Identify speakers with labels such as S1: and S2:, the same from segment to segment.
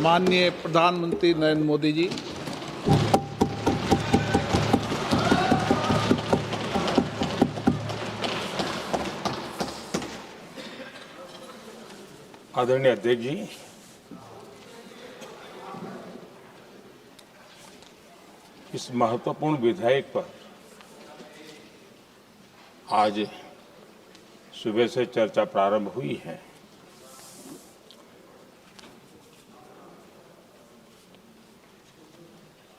S1: माननीय प्रधानमंत्री नरेंद्र मोदी जी,
S2: आदरणीय अध्यक्ष जी, इस महत्वपूर्ण विधेयक पर आज सुबह से चर्चा प्रारंभ हुई है।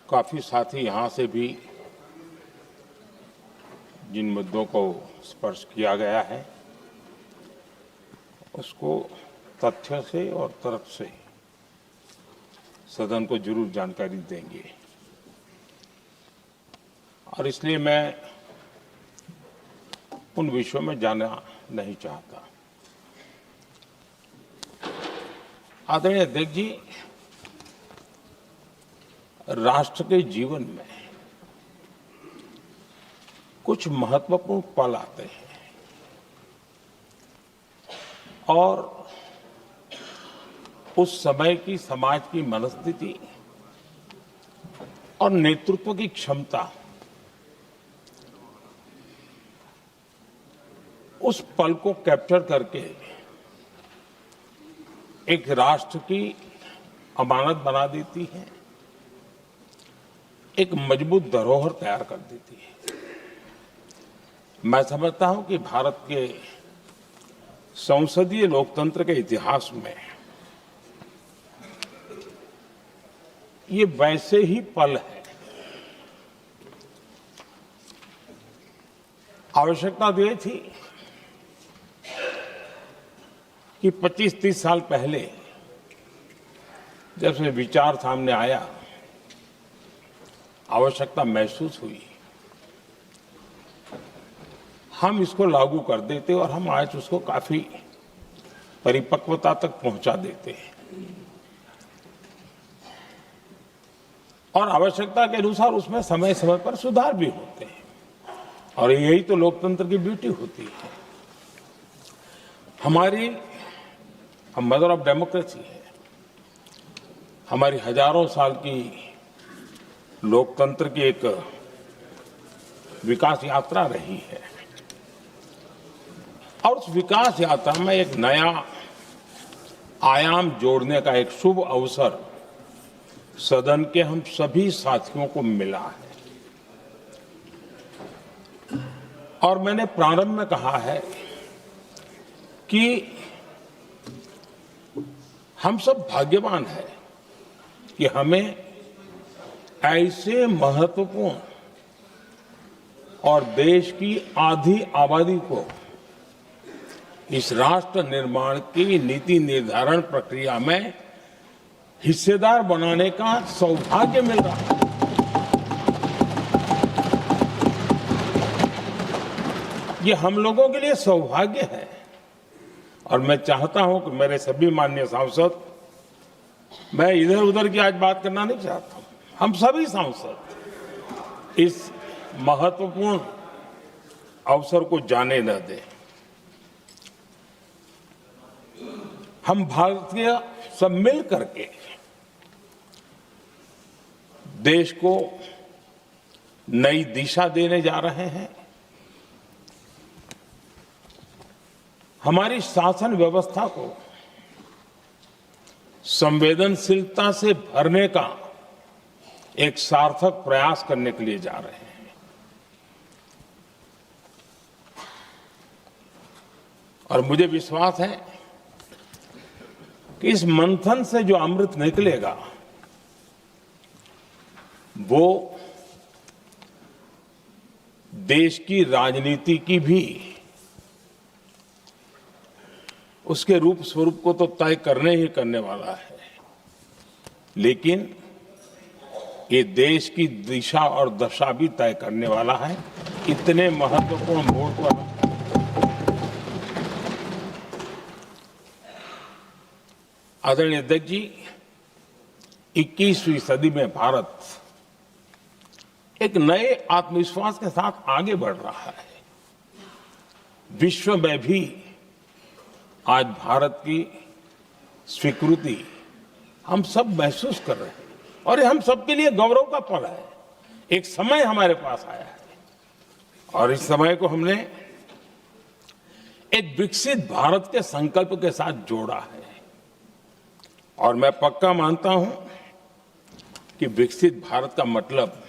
S2: काफी साथी यहां से भी जिन मुद्दों को स्पर्श किया गया है उसको तथ्य से और तर्क से सदन को जरूर जानकारी देंगे और इसलिए मैं उन विषयों में जाना नहीं चाहता। आदरणीय अध्यक्ष जी, राष्ट्र के जीवन में कुछ महत्वपूर्ण पल आते हैं और उस समय की समाज की मनस्थिति और नेतृत्व की क्षमता उस पल को कैप्चर करके एक राष्ट्र की अमानत बना देती है, एक मजबूत धरोहर तैयार कर देती है। मैं समझता हूं कि भारत के संसदीय लोकतंत्र के इतिहास में ये वैसे ही पल है। आवश्यकता तो ये थी कि 25-30 साल पहले जब से विचार सामने आया, आवश्यकता महसूस हुई, हम इसको लागू कर देते और हम आज उसको काफी परिपक्वता तक पहुंचा देते हैं और आवश्यकता के अनुसार उसमें समय समय पर सुधार भी होते हैं और यही तो लोकतंत्र की ब्यूटी होती है। हमारी मदर ऑफ डेमोक्रेसी है। हमारी हजारों साल की लोकतंत्र की एक विकास यात्रा रही है और उस विकास यात्रा में एक नया आयाम जोड़ने का एक शुभ अवसर सदन के हम सभी साथियों को मिला है और मैंने प्रारंभ में कहा है कि हम सब भाग्यवान हैं कि हमें ऐसे महत्वपूर्ण और देश की आधी आबादी को इस राष्ट्र निर्माण की नीति निर्धारण प्रक्रिया में हिस्सेदार बनाने का सौभाग्य मिल रहा है। ये हम लोगों के लिए सौभाग्य है और मैं चाहता हूं कि मेरे सभी माननीय सांसद, मैं इधर उधर की आज बात करना नहीं चाहता हूं, हम सभी सांसद इस महत्वपूर्ण अवसर को जाने न दें। हम भारतीय सब मिल करके देश को नई दिशा देने जा रहे हैं। हमारी शासन व्यवस्था को संवेदनशीलता से भरने का एक सार्थक प्रयास करने के लिए जा रहे हैं और मुझे विश्वास है कि इस मंथन से जो अमृत निकलेगा वो देश की राजनीति की भी उसके रूप स्वरूप को तो तय करने ही करने वाला है, लेकिन ये देश की दिशा और दशा भी तय करने वाला है। इतने महत्वपूर्ण मोड़ पर आदरणीय अध्यक्ष जी, 21वीं सदी में भारत एक नए आत्मविश्वास के साथ आगे बढ़ रहा है। विश्व में भी आज भारत की स्वीकृति हम सब महसूस कर रहे हैं और ये हम सबके लिए गौरव का पल है। एक समय हमारे पास आया है और इस समय को हमने एक विकसित भारत के संकल्प के साथ जोड़ा है और मैं पक्का मानता हूं कि विकसित भारत का मतलब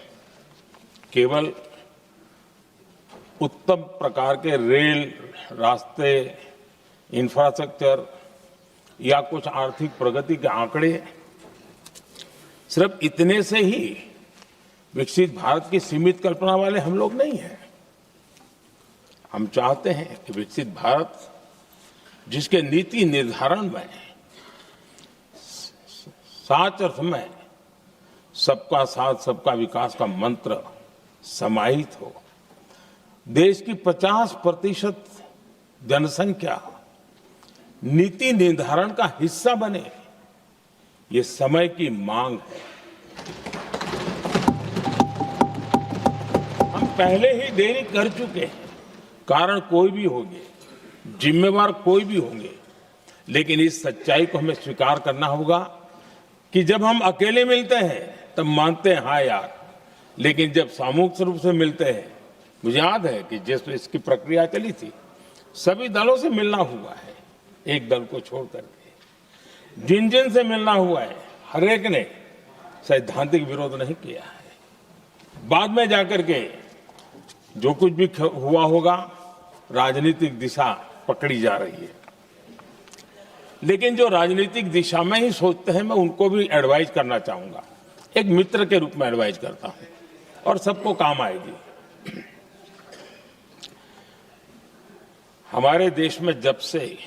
S2: केवल उत्तम प्रकार के रेल, रास्ते, इंफ्रास्ट्रक्चर या कुछ आर्थिक प्रगति के आंकड़े, सिर्फ इतने से ही विकसित भारत की सीमित कल्पना वाले हम लोग नहीं हैं। हम चाहते हैं कि विकसित भारत जिसके नीति निर्धारण में साच अर्थ में सबका साथ सबका विकास का मंत्र समाहित हो, देश की 50% जनसंख्या नीति निर्धारण का हिस्सा बने, ये समय की मांग है। हम पहले ही देरी कर चुके हैं, कारण कोई भी होंगे, जिम्मेवार कोई भी होंगे, लेकिन इस सच्चाई को हमें स्वीकार करना होगा कि जब हम अकेले मिलते हैं तब मानते हैं हाँ यार, लेकिन जब सामूहिक रूप से मिलते हैं, मुझे याद है कि जिस इसकी प्रक्रिया चली थी, सभी दलों से मिलना हुआ है, एक दल को छोड़ करके जिन जिन से मिलना हुआ है, हर एक ने सैद्धांतिक विरोध नहीं किया है। बाद में जाकर के जो कुछ भी हुआ होगा, राजनीतिक दिशा पकड़ी जा रही है, लेकिन जो राजनीतिक दिशा में ही सोचते हैं, मैं उनको भी एडवाइज करना चाहूंगा, एक मित्र के रूप में एडवाइज करता हूं और सबको काम आएगी। हमारे देश में जब से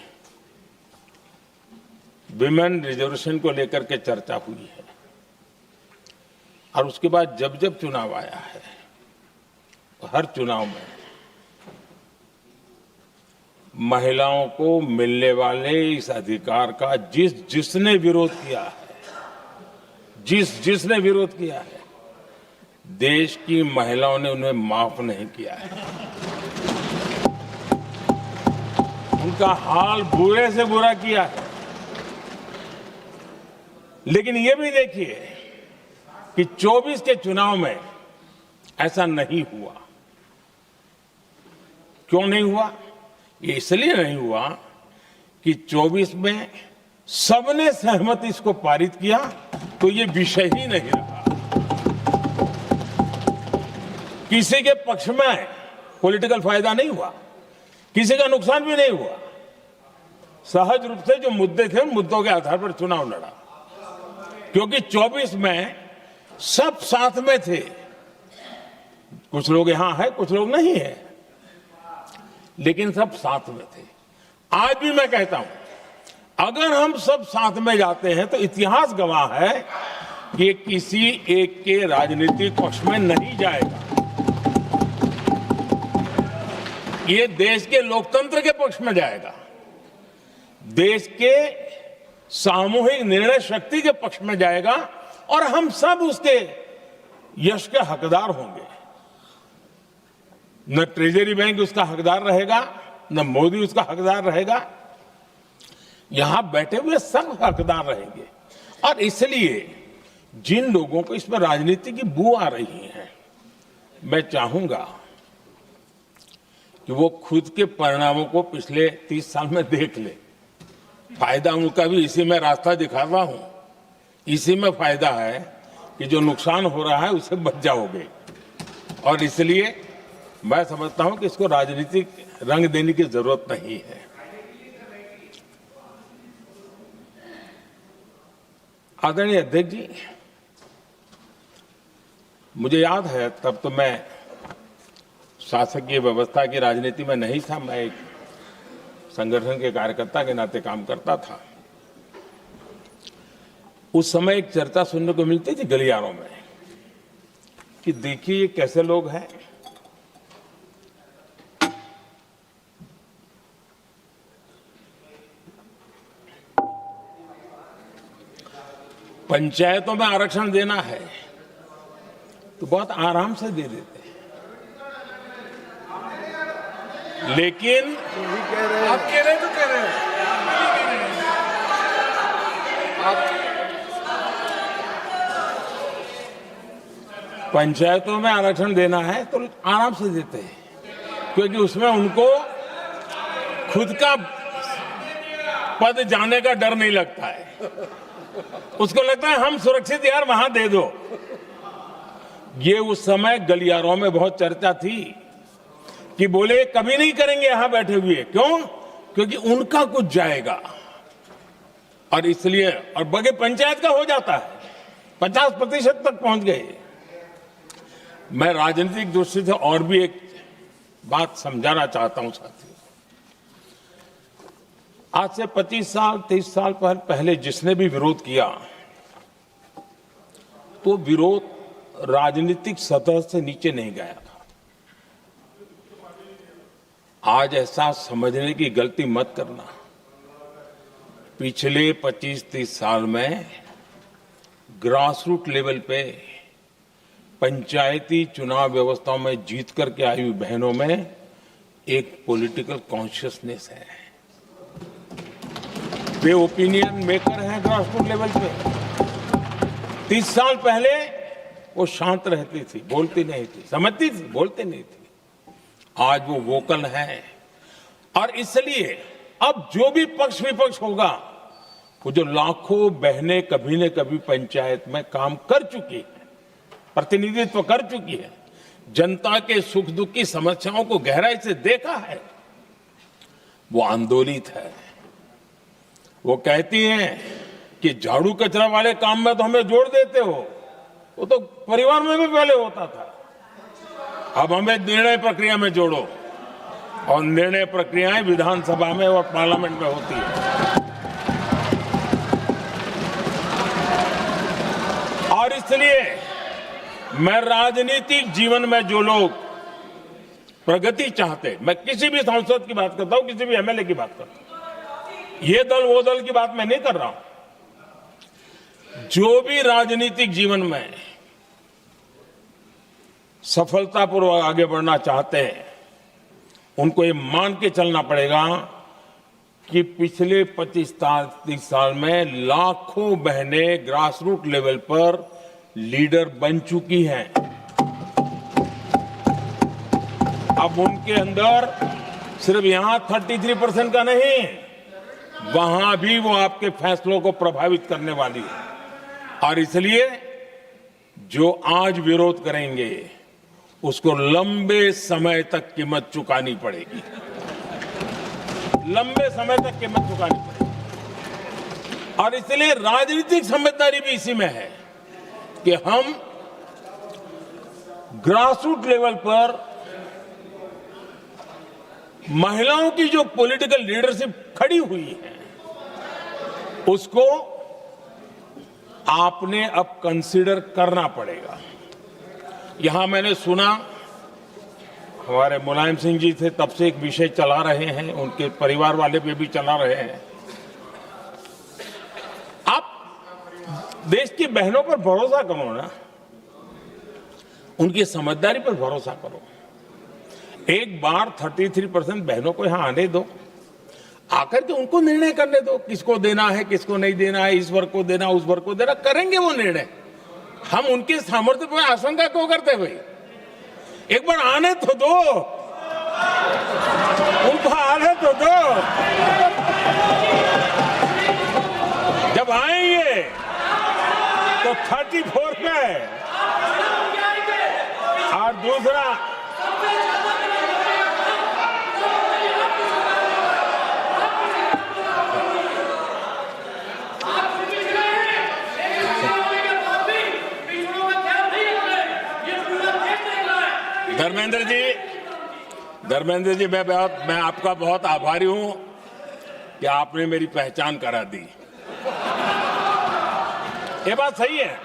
S2: विमेन रिजर्वेशन को लेकर के चर्चा हुई है और उसके बाद जब जब चुनाव आया है, हर चुनाव में महिलाओं को मिलने वाले इस अधिकार का जिसने विरोध किया है, जिसने विरोध किया है, देश की महिलाओं ने उन्हें माफ नहीं किया है। उनका हाल बुरे से बुरा किया है। लेकिन ये भी देखिए कि 24 के चुनाव में ऐसा नहीं हुआ। क्यों नहीं हुआ? ये इसलिए नहीं हुआ कि 24 में सबने सहमति इसको पारित किया, तो ये विषय ही नहीं रहा। किसी के पक्ष में पॉलिटिकल फायदा नहीं हुआ, किसी का नुकसान भी नहीं हुआ। सहज रूप से जो मुद्दे थे, उन मुद्दों के आधार पर चुनाव लड़ा, क्योंकि 24 में सब साथ में थे। कुछ लोग यहां हैं, कुछ लोग नहीं है, लेकिन सब साथ में थे। आज भी मैं कहता हूं, अगर हम सब साथ में जाते हैं तो इतिहास गवाह है कि ये किसी एक के राजनीतिक पक्ष में नहीं जाएगा, ये देश के लोकतंत्र के पक्ष में जाएगा, देश के सामूहिक निर्णय शक्ति के पक्ष में जाएगा और हम सब उसके यश के हकदार होंगे। न ट्रेजरी बैंक उसका हकदार रहेगा, न मोदी उसका हकदार रहेगा, यहां बैठे हुए सब हकदार रहेंगे। और इसलिए जिन लोगों को इसमें राजनीति की बू आ रही है, मैं चाहूंगा कि वो खुद के परिणामों को पिछले 30 साल में देख ले। फायदा उनका भी इसी में रास्ता दिखा रहा हूं, इसी में फायदा है कि जो नुकसान हो रहा है उससे बच जाओगे। और इसलिए मैं समझता हूं कि इसको राजनीतिक रंग देने की जरूरत नहीं है। आदरणीय अध्यक्ष जी, मुझे याद है तब तो मैं शासकीय व्यवस्था की राजनीति में नहीं था, मैं एक संगठन के कार्यकर्ता के नाते काम करता था। उस समय एक चर्चा सुनने को मिलती थी गलियारों में कि देखिए ये कैसे लोग हैं, पंचायतों में आरक्षण देना है तो बहुत आराम से दे देते हैं, लेकिन
S3: आप कह रहे तो कह रहे हैं
S2: पंचायतों में आरक्षण देना है तो आराम से देते हैं, क्योंकि उसमें उनको खुद का पद जाने का डर नहीं लगता है। उसको लगता है हम सुरक्षित यार वहां दे दो। ये उस समय गलियारों में बहुत चर्चा थी कि बोले कभी नहीं करेंगे यहां बैठे हुए। क्यों? क्योंकि उनका कुछ जाएगा। और इसलिए और बगे पंचायत का हो जाता है, 50% तक पहुंच गए। मैं राजनीतिक दृष्टि से और भी एक बात समझाना चाहता हूं साथियों। आज से 25 साल 30 साल पहले जिसने भी विरोध किया तो विरोध राजनीतिक सतह से नीचे नहीं गया था। आज ऐसा समझने की गलती मत करना। पिछले 25-30 साल में ग्रास रूट लेवल पे पंचायती चुनाव व्यवस्थाओं में जीत करके आई हुई बहनों में एक पॉलिटिकल कॉन्शियसनेस है। वे ओपिनियन मेकर हैं ग्रास रूट लेवल पे। 30 साल पहले वो शांत रहती थी, बोलती नहीं थी, समझती थी, बोलती नहीं थी। आज वो वोकल है। और इसलिए अब जो भी पक्ष विपक्ष होगा, वो जो लाखों बहनें कभी न कभी पंचायत में काम कर चुकी है, प्रतिनिधित्व कर चुकी है, जनता के सुख दुख की समस्याओं को गहराई से देखा है, वो आंदोलित है। वो कहती हैं कि झाड़ू कचरा वाले काम में तो हमें जोड़ देते हो, वो तो परिवार में भी पहले होता था। अब हमें निर्णय प्रक्रिया में जोड़ो। और निर्णय प्रक्रियाएं विधानसभा में और पार्लियामेंट में होती है। और इसलिए मैं राजनीतिक जीवन में जो लोग प्रगति चाहते, मैं किसी भी सांसद की बात करता हूं, किसी भी एमएलए की बात करता हूं, ये दल वो दल की बात मैं नहीं कर रहा हूं। जो भी राजनीतिक जीवन में सफलतापूर्वक आगे बढ़ना चाहते हैं, उनको ये मान के चलना पड़ेगा कि पिछले 25-30 साल में लाखों बहनें ग्रास रूट लेवल पर लीडर बन चुकी हैं। अब उनके अंदर सिर्फ यहां 33% का नहीं, वहां भी वो आपके फैसलों को प्रभावित करने वाली है। और इसलिए जो आज विरोध करेंगे उसको लंबे समय तक कीमत चुकानी पड़ेगी। लंबे समय तक कीमत चुकानी पड़ेगी। और इसलिए राजनीतिक समझदारी भी इसी में है कि हम ग्रास रूट लेवल पर महिलाओं की जो पॉलिटिकल लीडरशिप खड़ी हुई है, उसको आपने अब कंसीडर करना पड़ेगा। यहां मैंने सुना हमारे मुलायम सिंह जी थे, तब से एक विषय चला रहे हैं, उनके परिवार वाले भी चला रहे हैं। आप देश की बहनों पर भरोसा करो ना, उनकी समझदारी पर भरोसा करो। एक बार 33% बहनों को यहां आने दो, आकर के उनको निर्णय करने दो, किसको देना है, किसको नहीं देना है, इस वर्ग को देना, उस वर्ग को देना, करेंगे वो निर्णय। हम उनके सामर्थ्य पर आशंका क्यों करते भाई? एक बार आने तो दो, उनको आने तो दो। जब आएंगे तो 34 पे और दूसरा धर्मेंद्र जी मैं आपका बहुत आभारी हूं कि आपने मेरी पहचान करा दी। ये बात सही है,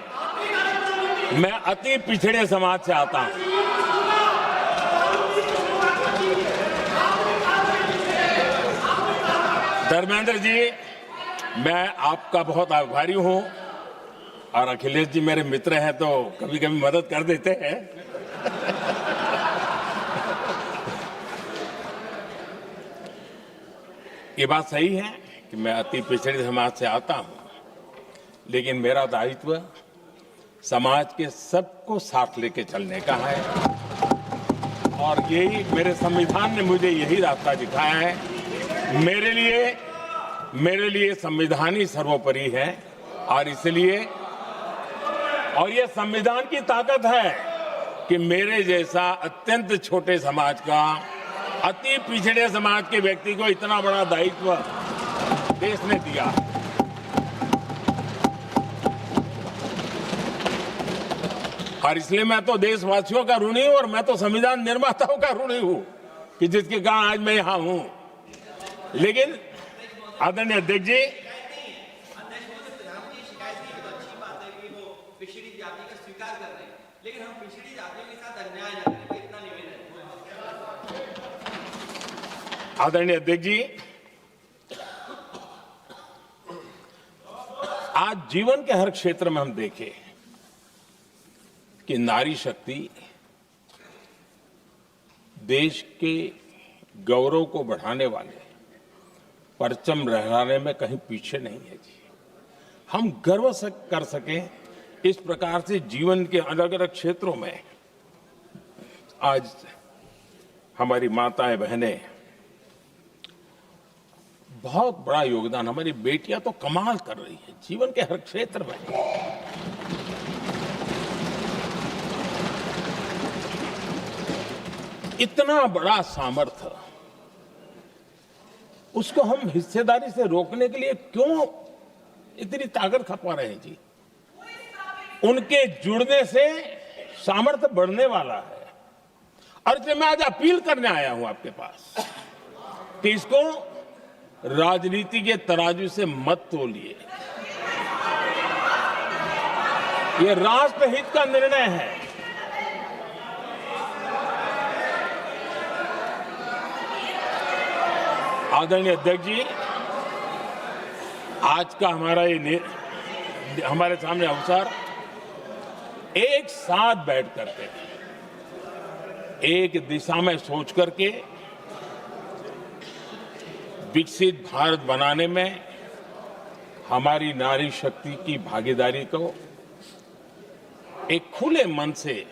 S2: मैं अति पिछड़े समाज से आता हूं। धर्मेंद्र जी, मैं आपका बहुत आभारी हूं। और अखिलेश जी मेरे मित्र हैं तो कभी कभी मदद कर देते हैं। ये बात सही है कि मैं अति पिछड़े समाज से आता हूं, लेकिन मेरा दायित्व समाज के सबको साथ लेके चलने का है और यही मेरे संविधान ने मुझे यही रास्ता दिखाया है। मेरे लिए संविधान ही सर्वोपरि है और इसलिए और ये संविधान की ताकत है कि मेरे जैसा अत्यंत छोटे समाज का, अति पिछड़े समाज के व्यक्ति को इतना बड़ा दायित्व देश ने दिया। और इसलिए मैं तो देशवासियों का ऋणी हूं और मैं तो संविधान निर्माताओं का ऋणी हूं कि जिसके कारण आज मैं यहां हूं। लेकिन आदरणीय अध्यक्ष जी, आदरणीय अध्यक्ष जी, आज जीवन के हर क्षेत्र में हम देखें कि नारी शक्ति देश के गौरव को बढ़ाने वाले, परचम लहराने में कहीं पीछे नहीं है जी। हम गर्व कर सकें इस प्रकार से जीवन के अलग अलग क्षेत्रों में आज हमारी माताएं बहनें बहुत बड़ा योगदान, हमारी बेटियां तो कमाल कर रही है जीवन के हर क्षेत्र में। इतना बड़ा सामर्थ्य, उसको हम हिस्सेदारी से रोकने के लिए क्यों इतनी ताकत खपा रहे हैं जी? उनके जुड़ने से सामर्थ्य बढ़ने वाला है। और इसलिए मैं आज अपील करने आया हूं आपके पास कि इसको राजनीति के तराजू से मत तोलिए। ये राष्ट्रहित का निर्णय है। आदरणीय अध्यक्ष जी, आज का हमारे सामने अवसर एक साथ बैठ करके एक दिशा में सोच करके विकसित भारत बनाने में हमारी नारी शक्ति की भागीदारी को एक खुले मन से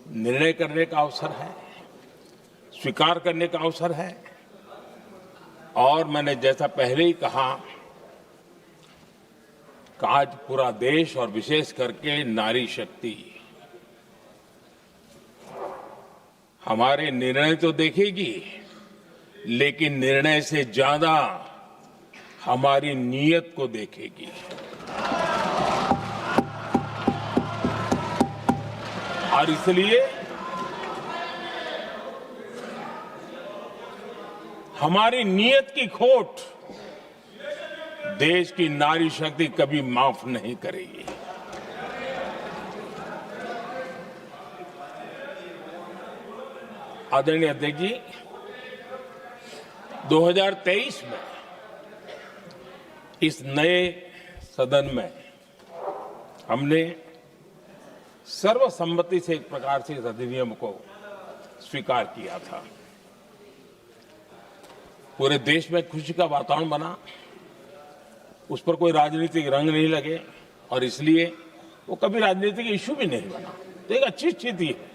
S2: निर्णय करने का अवसर है, स्वीकार करने का अवसर है। और मैंने जैसा पहले ही कहा कि आज पूरा देश और विशेष करके नारी शक्ति हमारे निर्णय तो देखेगी, लेकिन निर्णय से ज्यादा हमारी नीयत को देखेगी। और इसलिए हमारी नीयत की खोट देश की नारी शक्ति कभी माफ नहीं करेगी। आदरणीय अध्यक्ष जी, 2023 में इस नए सदन में हमने सर्वसम्मति से एक प्रकार से इस अधिनियम को स्वीकार किया था। पूरे देश में खुशी का वातावरण बना, उस पर कोई राजनीतिक रंग नहीं लगे और इसलिए वो कभी राजनीतिक इश्यू भी नहीं बना। तो एक अच्छी स्थिति है।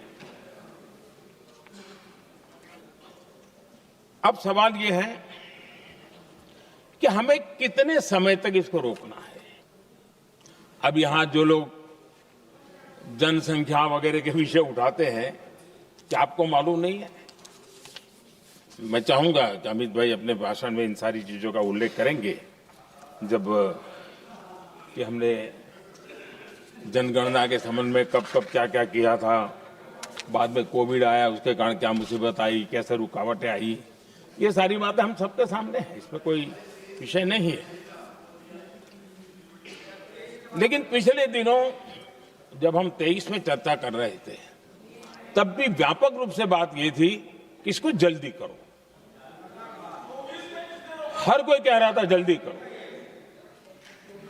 S2: अब सवाल ये है कि हमें कितने समय तक इसको रोकना है। अब यहां जो लोग जनसंख्या वगैरह के विषय उठाते हैं, क्या आपको मालूम नहीं है? मैं चाहूंगा कि अमित भाई अपने भाषण में इन सारी चीजों का उल्लेख करेंगे, जब कि हमने जनगणना के संबंध में कब कब क्या क्या किया था, बाद में कोविड आया, उसके कारण क्या मुसीबत आई, कैसे रुकावटें आई, ये सारी बातें हम सबके सामने हैं, इसमें कोई विषय नहीं है। लेकिन पिछले दिनों जब हम 23 में चर्चा कर रहे थे, तब भी व्यापक रूप से बात ये थी कि इसको जल्दी करो। हर कोई कह रहा था जल्दी करो।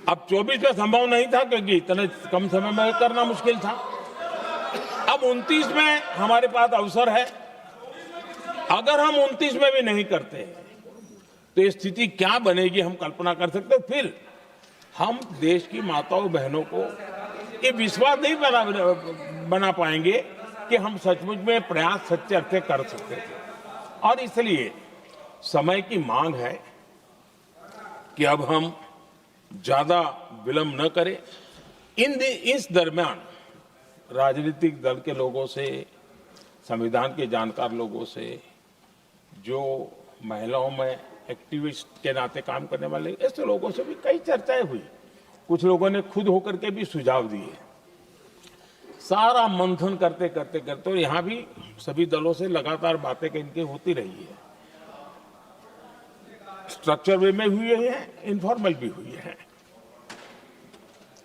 S2: अब 24 में संभव नहीं था क्योंकि इतने कम समय में करना मुश्किल था। अब 29 में हमारे पास अवसर है। अगर हम 29 में भी नहीं करते तो ये स्थिति क्या बनेगी हम कल्पना कर सकते हैं। फिर हम देश की माताओं बहनों को ये विश्वास नहीं बना पाएंगे कि हम सचमुच में प्रयास सच्चे अर्थ से कर सकते थे। और इसलिए समय की मांग है कि अब हम ज्यादा विलंब न करें। इस दरमियान राजनीतिक दल के लोगों से, संविधान के जानकार लोगों से, जो महिलाओं में एक्टिविस्ट के नाते काम करने वाले ऐसे लोगों से भी कई चर्चाएं हुई। कुछ लोगों ने खुद होकर के भी सुझाव दिए। सारा मंथन करते करते करते और यहां भी सभी दलों से लगातार बातें इनकी होती रही है। स्ट्रक्चर वे में हुई है, इनफॉर्मल भी हुई है,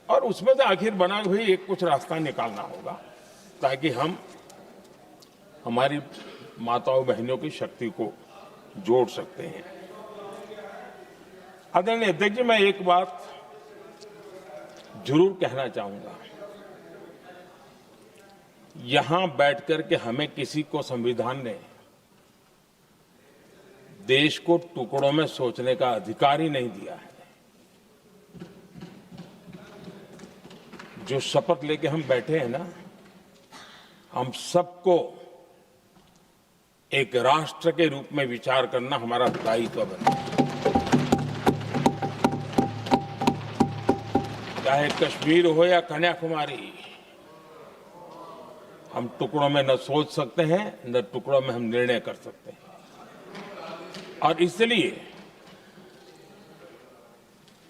S2: और उसमें से आखिर बना हुई एक कुछ रास्ता निकालना होगा ताकि हम हमारी माताओं बहनों की शक्ति को जोड़ सकते हैं। आदरणीय अध्यक्ष जी, मैं एक बात जरूर कहना चाहूंगा। यहां बैठकर के हमें किसी को संविधान ने देश को टुकड़ों में सोचने का अधिकार ही नहीं दिया है। जो शपथ लेके हम बैठे हैं ना, हम सबको एक राष्ट्र के रूप में विचार करना हमारा दायित्व बनता है। चाहे कश्मीर हो या कन्याकुमारी, हम टुकड़ों में न सोच सकते हैं, न टुकड़ों में हम निर्णय कर सकते हैं। और इसलिए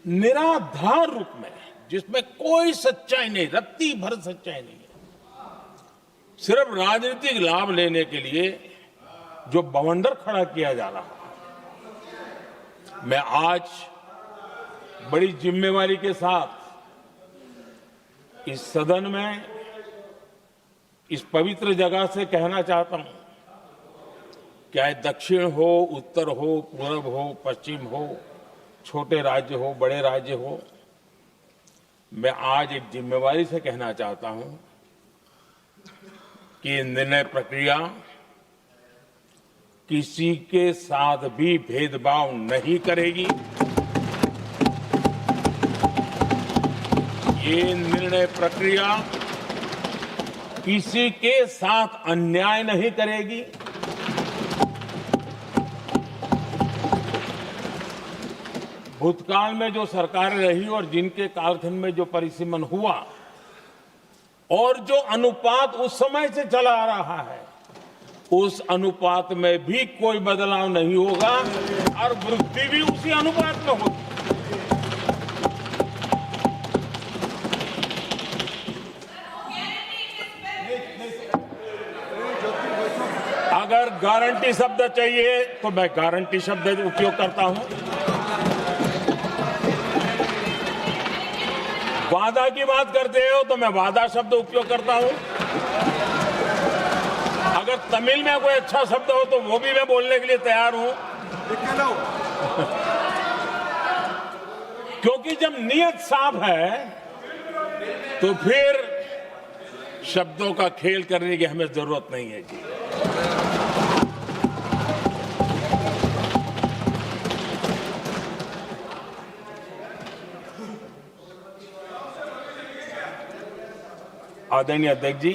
S2: निराधार रूप में, जिसमें कोई सच्चाई नहीं, रत्ती भर सच्चाई नहीं है, सिर्फ राजनीतिक लाभ लेने के लिए जो बवंडर खड़ा किया जा रहा है, मैं आज बड़ी जिम्मेवारी के साथ इस सदन में, इस पवित्र जगह से कहना चाहता हूं, चाहे दक्षिण हो, उत्तर हो, पूर्व हो, पश्चिम हो, छोटे राज्य हो, बड़े राज्य हो, मैं आज एक जिम्मेवारी से कहना चाहता हूं कि निर्णय प्रक्रिया किसी के साथ भी भेदभाव नहीं करेगी। ये निर्णय प्रक्रिया किसी के साथ अन्याय नहीं करेगी। भूतकाल में जो सरकारें रही और जिनके कालखंड में जो परिसीमन हुआ और जो अनुपात उस समय से चला आ रहा है, उस अनुपात में भी कोई बदलाव नहीं होगा और वृद्धि भी उसी अनुपात में होगी। अगर गारंटी शब्द चाहिए तो मैं गारंटी शब्द उपयोग करता हूं। वादा की बात करते हो तो मैं वादा शब्द उपयोग करता हूं। अगर तमिल में कोई अच्छा शब्द हो तो वो भी मैं बोलने के लिए तैयार हूं। क्योंकि जब नियत साफ है तो फिर शब्दों का खेल करने की हमें जरूरत नहीं है जी। आदरणीय अध्यक्ष जी,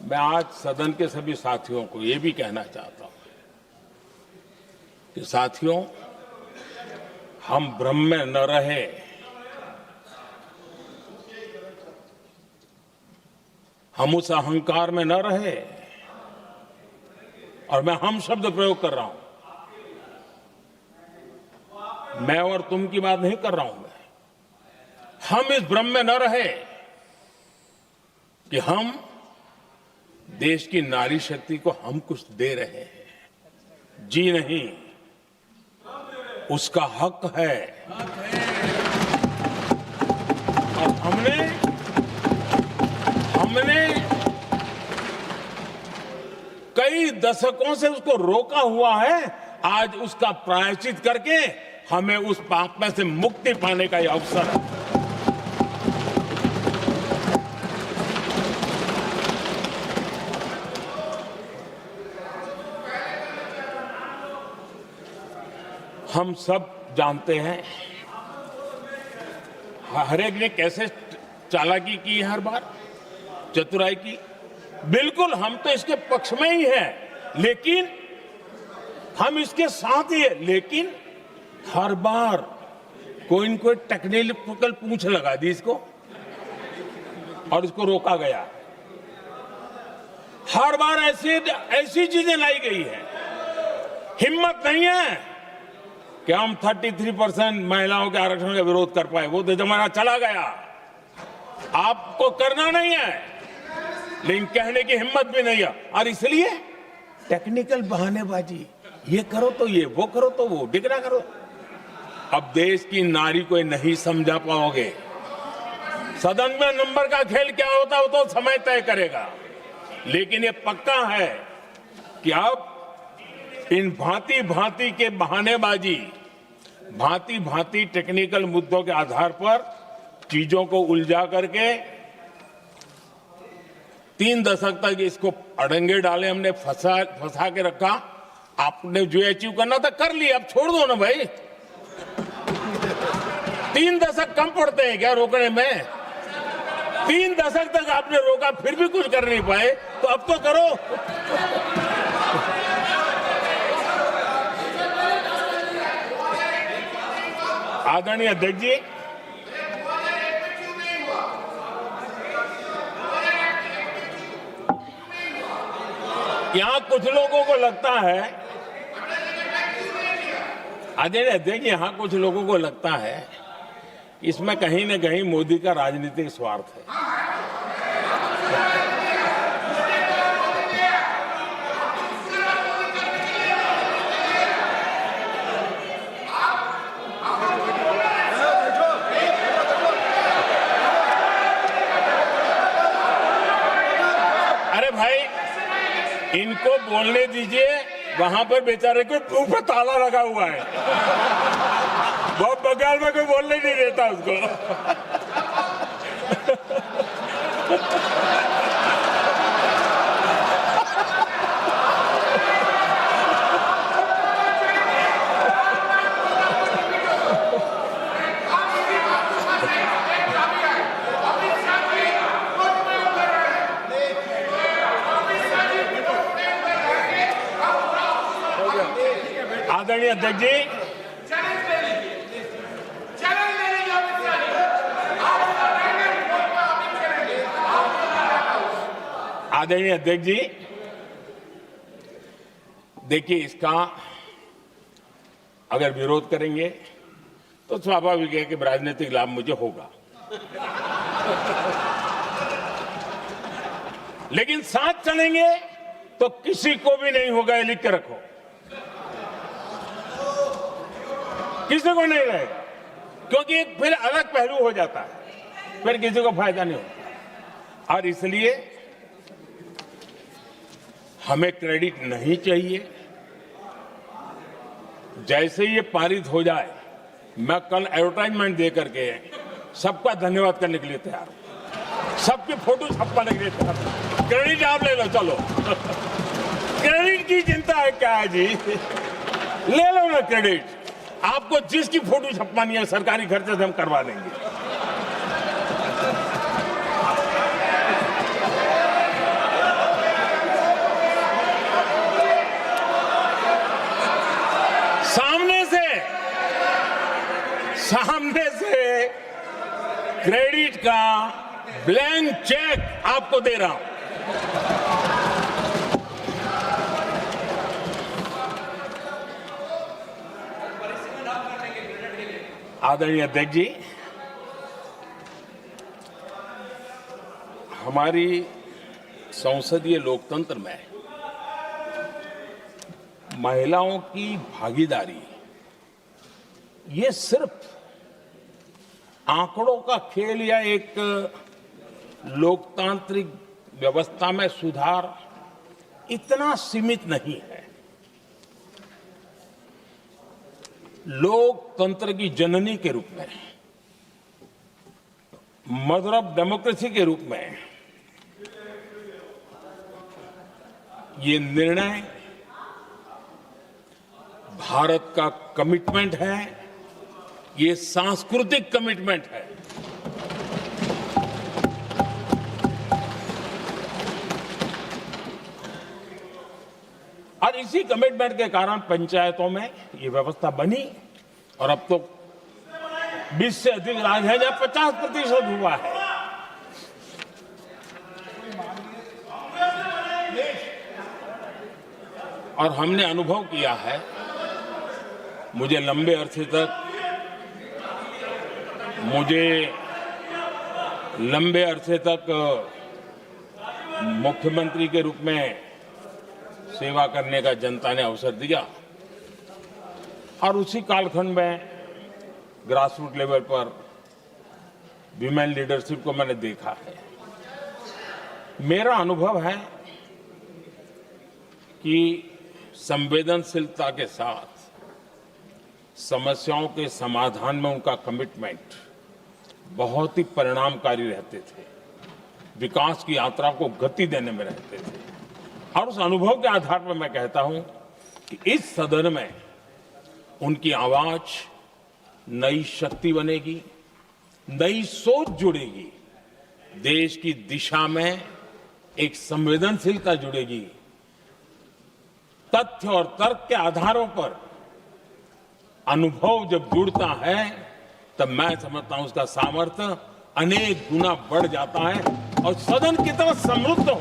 S2: मैं आज सदन के सभी साथियों को ये भी कहना चाहता हूं कि साथियों, हम भ्रम में न रहे। हम उस अहंकार में न रहे, और मैं हम शब्द प्रयोग कर रहा हूं। मैं और तुम की बात नहीं कर रहा हूं। हम इस भ्रम में न रहे कि हम देश की नारी शक्ति को हम कुछ दे रहे हैं। जी नहीं, उसका हक है। और हमने कई दशकों से उसको रोका हुआ है। आज उसका प्रायश्चित करके हमें उस पाप में से मुक्ति पाने का यह अवसर है। हम सब जानते हैं, हर एक ने कैसे चालाकी की है, हर बार चतुराई की। बिल्कुल हम तो इसके पक्ष में ही हैं, लेकिन हम इसके साथ ही है, लेकिन हर बार कोई न कोई टेक्निकल पूछ लगा दी इसको और इसको रोका गया। हर बार ऐसी चीजें लाई गई है। हिम्मत नहीं है कि हम 33% महिलाओं के आरक्षण का विरोध कर पाए, वो तो जमाना चला गया। आपको करना नहीं है, लेकिन कहने की हिम्मत भी नहीं है, और इसलिए टेक्निकल बहानेबाजी, ये करो तो ये, वो करो तो वो, डिगरा करो। अब देश की नारी को नहीं समझा पाओगे। सदन में नंबर का खेल क्या होता है वो तो समय तय करेगा, लेकिन ये पक्का है कि अब इन भांति भांति के बहानेबाजी, भांति भांति टेक्निकल मुद्दों के आधार पर चीजों को उलझा करके 3 दशक तक इसको अड़ंगे डाले हमने, फंसा के रखा। आपने जो अचीव करना था कर लिया, अब छोड़ दो ना भाई। 3 दशक कम पड़ते हैं क्या रोकने में? 3 दशक तक आपने रोका, फिर भी कुछ कर नहीं पाए, तो अब तो करो। आदरणीय अध्यक्ष जी, यहां कुछ लोगों को लगता है, आदरणीय अध्यक्ष, यहां कुछ लोगों को लगता है इसमें कहीं न कहीं मोदी का राजनीतिक स्वार्थ है। अरे भाई, इनको बोलने दीजिए, वहां पर बेचारे को मुंह पे ताला लगा हुआ है, बहुत बगल में कोई बोलने नहीं देता उसको। आदरणीय अध्यक्ष जी, आदरणीय अध्यक्ष जी, देखिए, इसका अगर विरोध करेंगे तो स्वाभाविक है कि राजनीतिक लाभ मुझे होगा, लेकिन साथ चलेंगे तो किसी को भी नहीं होगा, ये लिख के रखो। किसी को नहीं रहेगा, क्योंकि एक फिर अलग पहलू हो जाता है, फिर किसी को फायदा नहीं होता। और इसलिए हमें क्रेडिट नहीं चाहिए। जैसे ये पारित हो जाए, मैं कल एडवर्टाइजमेंट दे करके सबका धन्यवाद करने के लिए तैयार हूं, सबकी फोटो छपवाने के लिए तैयार हूं। क्रेडिट आप ले लो, चलो। क्रेडिट की चिंता है क्या है जी, ले लो ना क्रेडिट। आपको जिसकी फोटो छपवानी है सरकारी खर्चे से हम करवा देंगे। सामने से क्रेडिट का ब्लैंक चेक आपको दे रहा हूं। आदरणीय अध्यक्ष जी, हमारी संसदीय लोकतंत्र में महिलाओं की भागीदारी ये सिर्फ आंकड़ों का खेल या एक लोकतांत्रिक व्यवस्था में सुधार इतना सीमित नहीं है। लोकतंत्र की जननी के रूप में, मदर ऑफ डेमोक्रेसी के रूप में ये निर्णय भारत का कमिटमेंट है, ये सांस्कृतिक कमिटमेंट है। इसी कमिटमेंट के कारण पंचायतों में ये व्यवस्था बनी और अब तो 20 से अधिक राज्य है जहां 50% हुआ है। और हमने अनुभव किया है, मुझे लंबे अरसे तक मुख्यमंत्री के रूप में सेवा करने का जनता ने अवसर दिया और उसी कालखंड में ग्रास रूट लेवल पर विमेन लीडरशिप को मैंने देखा है। मेरा अनुभव है कि संवेदनशीलता के साथ समस्याओं के समाधान में उनका कमिटमेंट बहुत ही परिणामकारी रहते थे, विकास की यात्रा को गति देने में रहते थे। और उस अनुभव के आधार पर मैं कहता हूं कि इस सदन में उनकी आवाज नई शक्ति बनेगी, नई सोच जुड़ेगी, देश की दिशा में एक संवेदनशीलता जुड़ेगी। तथ्य और तर्क के आधारों पर अनुभव जब जुड़ता है तब मैं समझता हूं उसका सामर्थ्य अनेक गुना बढ़ जाता है और सदन कितना समृद्ध हो।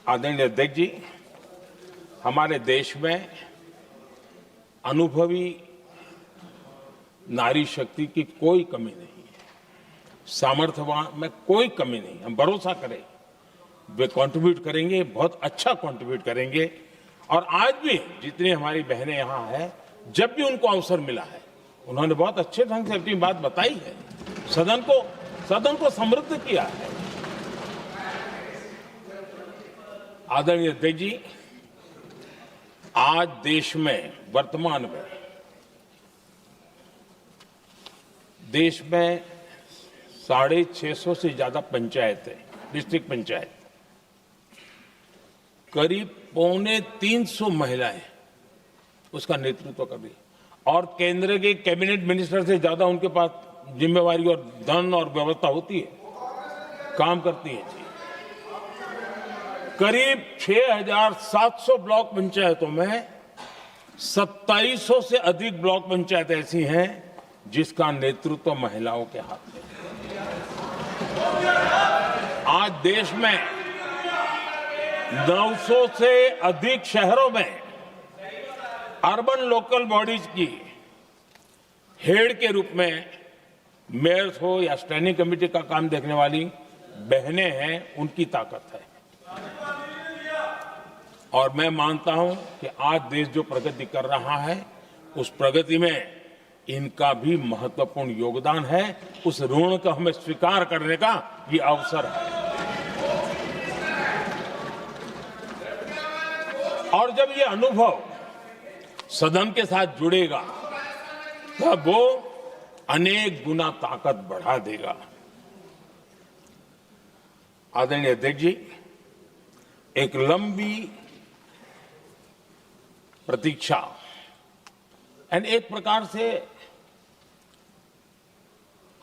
S2: आदरणीय अध्यक्ष जी, हमारे देश में अनुभवी नारी शक्ति की कोई कमी नहीं है, सामर्थ्यवान में कोई कमी नहीं। हम भरोसा करें वे कंट्रीब्यूट करेंगे, बहुत अच्छा कंट्रीब्यूट करेंगे। और आज भी जितनी हमारी बहनें यहाँ हैं, जब भी उनको अवसर मिला है उन्होंने बहुत अच्छे ढंग से अपनी बात बताई है, सदन को समृद्ध किया है। आदरणीय अध्यक्ष जी, आज देश में वर्तमान में देश में 650 से ज्यादा पंचायतें, डिस्ट्रिक्ट पंचायत, करीब 250 महिलाएं उसका नेतृत्व कर रही और केंद्र के कैबिनेट मिनिस्टर से ज्यादा उनके पास जिम्मेवारी और धन और व्यवस्था होती है, काम करती है जी। करीब 6,700 ब्लॉक पंचायतों में 2700 से अधिक ब्लॉक पंचायत ऐसी हैं जिसका नेतृत्व महिलाओं के हाथ में। आज देश में 900 से अधिक शहरों में अर्बन लोकल बॉडीज की हेड के रूप में मेयर्स हो या स्टैंडिंग कमेटी का काम देखने वाली बहनें हैं, उनकी ताकत है। और मैं मानता हूं कि आज देश जो प्रगति कर रहा है उस प्रगति में इनका भी महत्वपूर्ण योगदान है। उस ऋण को हमें स्वीकार करने का ये अवसर है। और जब ये अनुभव सदन के साथ जुड़ेगा तब वो अनेक गुना ताकत बढ़ा देगा। आदरणीय अध्यक्ष जी, एक लंबी प्रतीक्षा एंड एक प्रकार से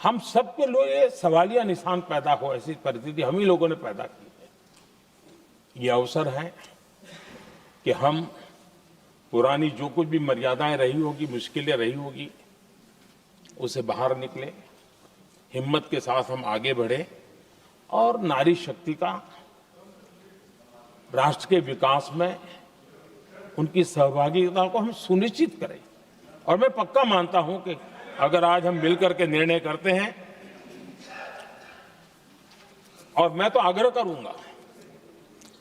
S2: हम सबके लिए सवालिया निशान पैदा हो, ऐसी परिस्थिति हम ही लोगों ने पैदा की है। ये अवसर है कि हम पुरानी जो कुछ भी मर्यादाएं रही होगी, मुश्किलें रही होगी, उसे बाहर निकले, हिम्मत के साथ हम आगे बढ़े और नारी शक्ति का राष्ट्र के विकास में उनकी सहभागिता को हम सुनिश्चित करें। और मैं पक्का मानता हूं कि अगर आज हम मिलकर के निर्णय करते हैं, और मैं तो आग्रह करूंगा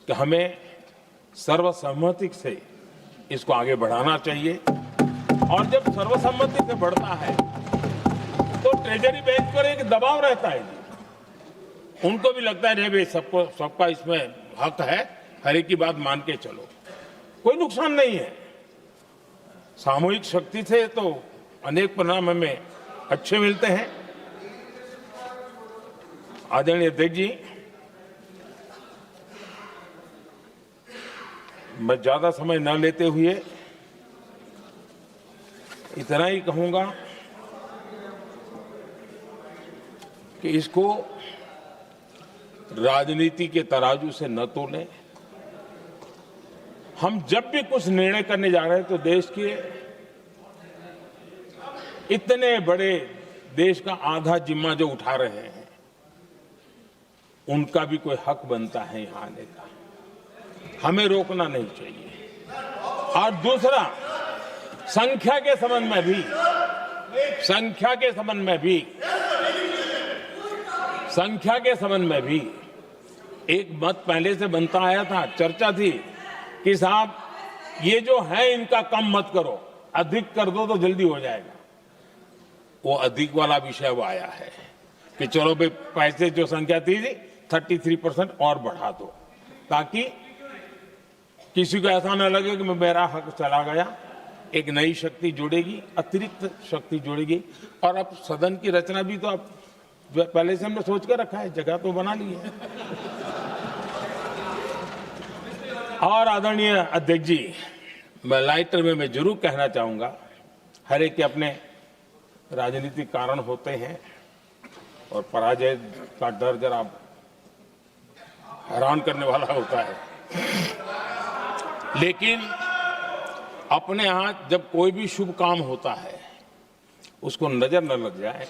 S2: कि हमें सर्वसम्मति से इसको आगे बढ़ाना चाहिए। और जब सर्वसम्मति से बढ़ता है तो ट्रेजरी बेंच पर एक दबाव रहता है जी। उनको भी लगता है भाई सबका इसमें हक है, हर एक की बात मान के चलो, कोई नुकसान नहीं है। सामूहिक शक्ति से तो अनेक परिणाम हमें अच्छे मिलते हैं। आदरणीय अध्यक्ष जी, मैं ज्यादा समय न लेते हुए इतना ही कहूंगा कि इसको राजनीति के तराजू से न तोलें। हम जब भी कुछ निर्णय करने जा रहे हैं तो देश के इतने बड़े देश का आधा जिम्मा जो उठा रहे हैं उनका भी कोई हक बनता है यहां आने का। हमें रोकना नहीं चाहिए। और दूसरा, संख्या के संबंध में भी एक मत पहले से बनता आया था, चर्चा थी कि साहब ये जो है इनका कम मत करो, अधिक कर दो तो जल्दी हो जाएगा। वो अधिक वाला विषय वो आया है कि चलो भाई पैसे जो संख्या थी 33% और बढ़ा दो, ताकि किसी को ऐसा न लगे कि मेरा हक चला गया। एक नई शक्ति जुड़ेगी, अतिरिक्त शक्ति जुड़ेगी। और अब सदन की रचना भी तो अब पहले से हमने सोच कर रखा है, जगह तो बना ली है। और आदरणीय अध्यक्ष जी, मैं लाइटर में जरूर कहना चाहूंगा, हर एक के अपने राजनीतिक कारण होते हैं और पराजय का डर जरा हैरान करने वाला होता है, लेकिन अपने यहां जब कोई भी शुभ काम होता है उसको नजर न लग जाए,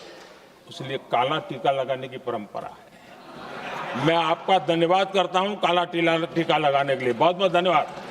S2: इसलिए काला टीका लगाने की परंपरा है। मैं आपका धन्यवाद करता हूं काला टीका लगाने के लिए। बहुत बहुत धन्यवाद।